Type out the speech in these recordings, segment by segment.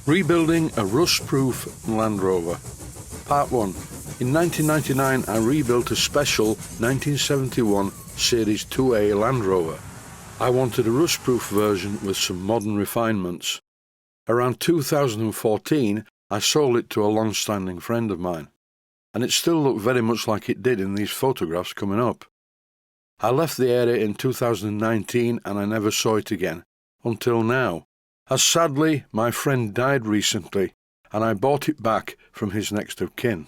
Rebuilding a rust-proof Land Rover. Part 1. In 1999 I rebuilt a special 1971 Series 2A Land Rover. I wanted a rust-proof version with some modern refinements. Around 2014 I sold it to a long-standing friend of mine, and it still looked very much like it did in these photographs coming up. I left the area in 2019 and I never saw it again, until now, as sadly my friend died recently and I bought it back from his next of kin.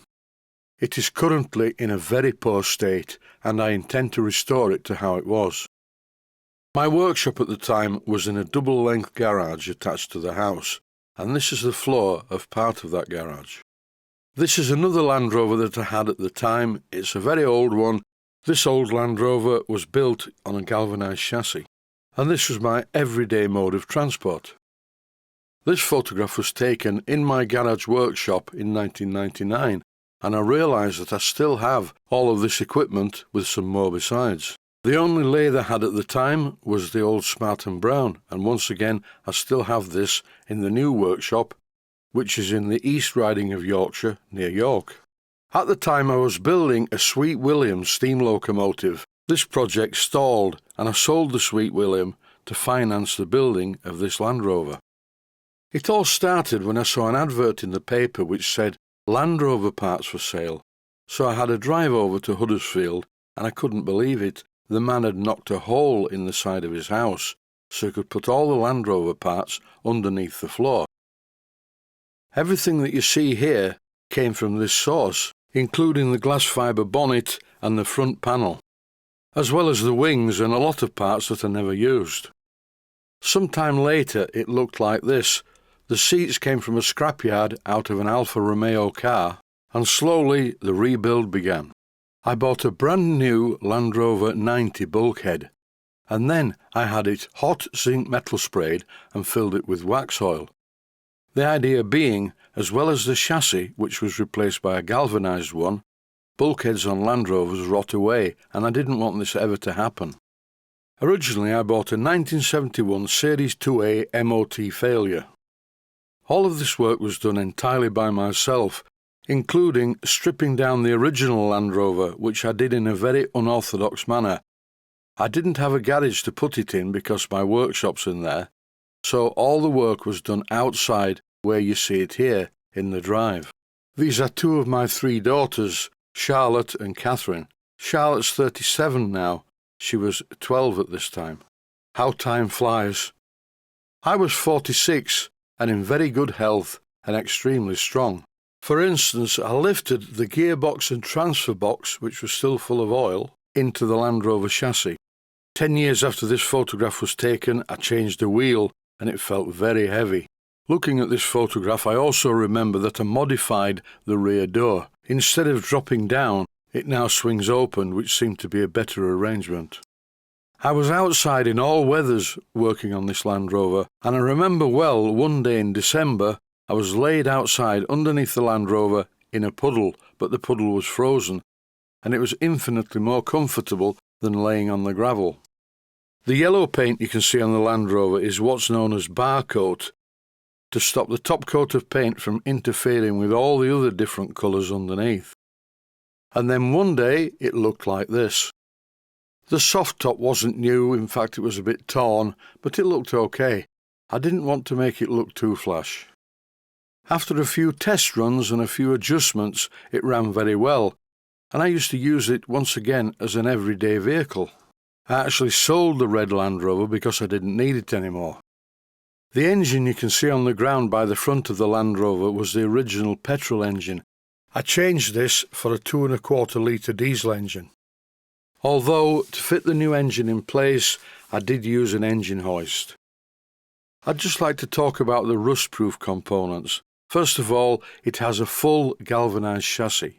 It is currently in a very poor state and I intend to restore it to how it was. My workshop at the time was in a double-length garage attached to the house, and this is the floor of part of that garage. This is another Land Rover that I had at the time. It's a very old one. This old Land Rover was built on a galvanised chassis, and this was my everyday mode of transport. This photograph was taken in my garage workshop in 1999, and I realised that I still have all of this equipment with some more besides. The only lathe I had at the time was the old Smart & Brown, and once again I still have this in the new workshop, which is in the East Riding of Yorkshire near York. At the time I was building a Sweet William steam locomotive. This project stalled and I sold the Sweet William to finance the building of this Land Rover. It all started when I saw an advert in the paper which said Land Rover parts for sale. So I had a drive over to Huddersfield and I couldn't believe it. The man had knocked a hole in the side of his house so he could put all the Land Rover parts underneath the floor. Everything that you see here came from this source, including the glass fibre bonnet and the front panel, as well as the wings and a lot of parts that I never used. Sometime later it looked like this. The seats came from a scrapyard out of an Alfa Romeo car, and slowly the rebuild began. I bought a brand new Land Rover 90 bulkhead, and then I had it hot zinc metal sprayed and filled it with wax oil. The idea being, as well as the chassis, which was replaced by a galvanised one, bulkheads on Land Rovers rot away, and I didn't want this ever to happen. Originally I bought a 1971 Series 2A MOT failure. All of this work was done entirely by myself, including stripping down the original Land Rover, which I did in a very unorthodox manner. I didn't have a garage to put it in because my workshop's in there, so all the work was done outside where you see it here, in the drive. These are two of my three daughters, Charlotte and Catherine. Charlotte's 37 now. She was 12 at this time. How time flies. I was 46 and in very good health and extremely strong. For instance, I lifted the gearbox and transfer box, which was still full of oil, into the Land Rover chassis. 10 years after this photograph was taken, I changed the wheel and it felt very heavy. Looking at this photograph, I also remember that I modified the rear door. Instead of dropping down, it now swings open, which seemed to be a better arrangement. I was outside in all weathers working on this Land Rover, and I remember well one day in December I was laid outside underneath the Land Rover in a puddle, but the puddle was frozen, and it was infinitely more comfortable than laying on the gravel. The yellow paint you can see on the Land Rover is what's known as bar coat, to stop the top coat of paint from interfering with all the other different colours underneath. And then one day it looked like this. The soft top wasn't new, in fact it was a bit torn, but it looked okay. I didn't want to make it look too flash. After a few test runs and a few adjustments, it ran very well, and I used to use it once again as an everyday vehicle. I actually sold the red Land Rover because I didn't need it anymore. The engine you can see on the ground by the front of the Land Rover was the original petrol engine. I changed this for a 2¼ litre diesel engine. Although, to fit the new engine in place, I did use an engine hoist. I'd just like to talk about the rust-proof components. First of all, it has a full galvanised chassis.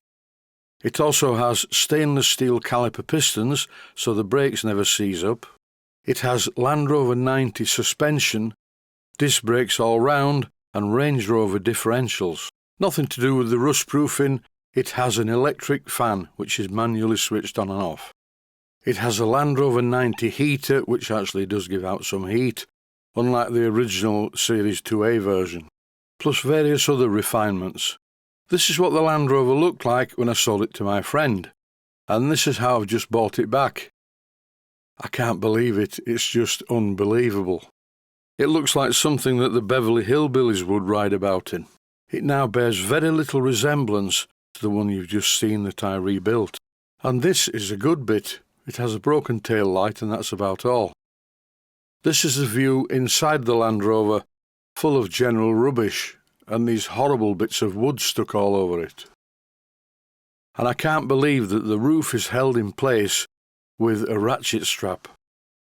It also has stainless steel caliper pistons, so the brakes never seize up. It has Land Rover 90 suspension, disc brakes all round, and Range Rover differentials. Nothing to do with the rust-proofing. It has an electric fan which is manually switched on and off. It has a Land Rover 90 heater, which actually does give out some heat, unlike the original Series 2A version. plus various other refinements. This is what the Land Rover looked like when I sold it to my friend, and this is how I've just bought it back. I can't believe it, it's just unbelievable. It looks like something that the Beverly Hillbillies would ride about in. It now bears very little resemblance to the one you've just seen that I rebuilt. And this is a good bit. It has a broken tail light and that's about all. This is the view inside the Land Rover, full of general rubbish and these horrible bits of wood stuck all over it. And I can't believe that the roof is held in place with a ratchet strap.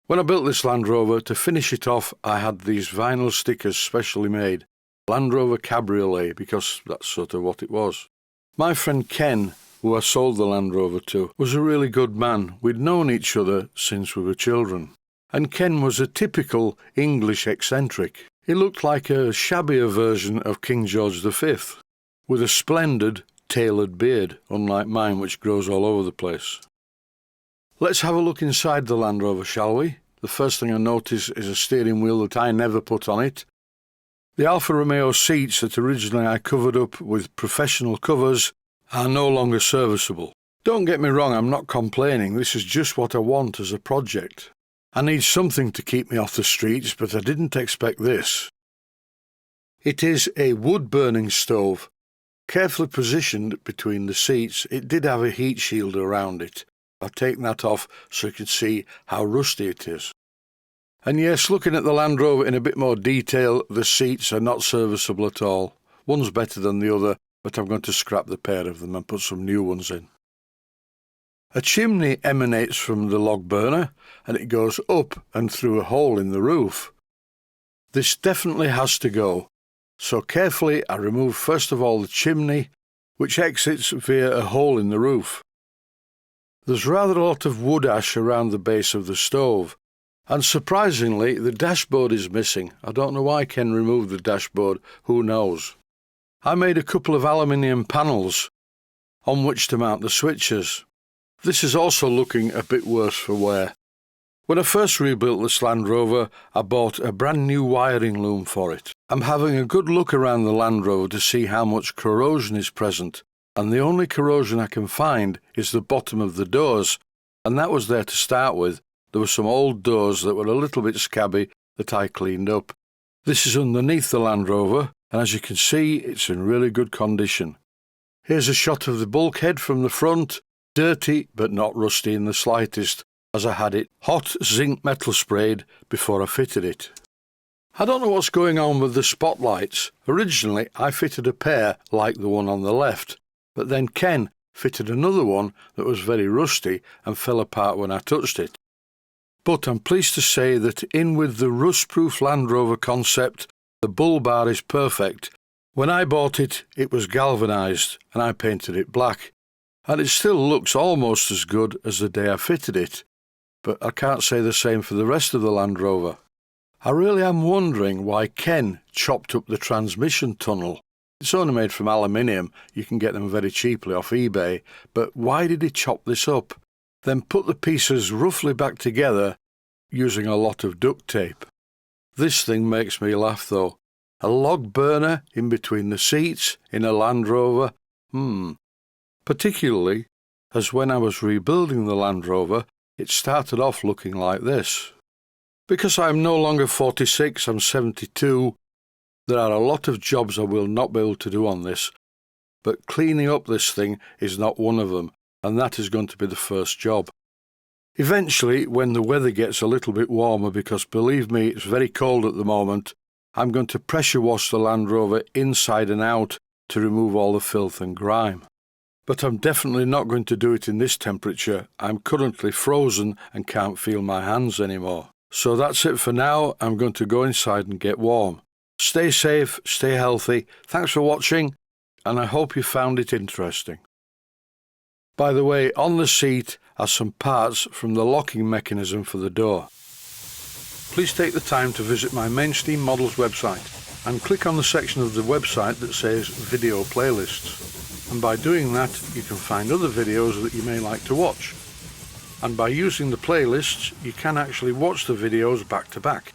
When I built this Land Rover, to finish it off, I had these vinyl stickers specially made. Land Rover Cabriolet, because that's sort of what it was. My friend Ken, who I sold the Land Rover to, was a really good man. We'd known each other since we were children. And Ken was a typical English eccentric. He looked like a shabbier version of King George V, with a splendid, tailored beard, unlike mine which grows all over the place. Let's have a look inside the Land Rover, shall we? The first thing I notice is a steering wheel that I never put on it. The Alfa Romeo seats that originally I covered up with professional covers are no longer serviceable. Don't get me wrong, I'm not complaining, this is just what I want as a project. I need something to keep me off the streets, but I didn't expect this. It is a wood-burning stove. Carefully positioned between the seats, it did have a heat shield around it. I've taken that off so you can see how rusty it is. And yes, looking at the Land Rover in a bit more detail, the seats are not serviceable at all. One's better than the other, but I'm going to scrap the pair of them and put some new ones in. A chimney emanates from the log burner, and it goes up and through a hole in the roof. This definitely has to go, so carefully I remove first of all the chimney, which exits via a hole in the roof. There's rather a lot of wood ash around the base of the stove, and surprisingly the dashboard is missing. I don't know why Ken removed the dashboard, who knows. I made a couple of aluminium panels on which to mount the switches. This is also looking a bit worse for wear. When I first rebuilt this Land Rover, I bought a brand new wiring loom for it. I'm having a good look around the Land Rover to see how much corrosion is present, and the only corrosion I can find is the bottom of the doors, and that was there to start with. There were some old doors that were a little bit scabby that I cleaned up. This is underneath the Land Rover, and as you can see, it's in really good condition. Here's a shot of the bulkhead from the front, dirty but not rusty in the slightest, as I had it hot zinc metal sprayed before I fitted it. I don't know what's going on with the spotlights. Originally I fitted a pair like the one on the left, but then Ken fitted another one that was very rusty and fell apart when I touched it. But I'm pleased to say that in with the Rustproof Land Rover concept, the bull bar is perfect. When I bought it, it was galvanised and I painted it black, and it still looks almost as good as the day I fitted it, but I can't say the same for the rest of the Land Rover. I really am wondering why Ken chopped up the transmission tunnel. It's only made from aluminium, you can get them very cheaply off eBay, but why did he chop this up? Then put the pieces roughly back together using a lot of duct tape. This thing makes me laugh though. A log burner in between the seats in a Land Rover? Particularly as when I was rebuilding the Land Rover, it started off looking like this. Because I'm no longer 46, I'm 72, there are a lot of jobs I will not be able to do on this, but cleaning up this thing is not one of them, and that is going to be the first job. Eventually, when the weather gets a little bit warmer, because believe me, it's very cold at the moment, I'm going to pressure wash the Land Rover inside and out to remove all the filth and grime. But I'm definitely not going to do it in this temperature. I'm currently frozen and can't feel my hands anymore. So that's it for now. I'm going to go inside and get warm. Stay safe, stay healthy. Thanks for watching, and I hope you found it interesting. By the way, on the seat are some parts from the locking mechanism for the door. Please take the time to visit my Mainsteam Models website and click on the section of the website that says Video Playlists. And by doing that, you can find other videos that you may like to watch. And by using the playlists, you can actually watch the videos back to back.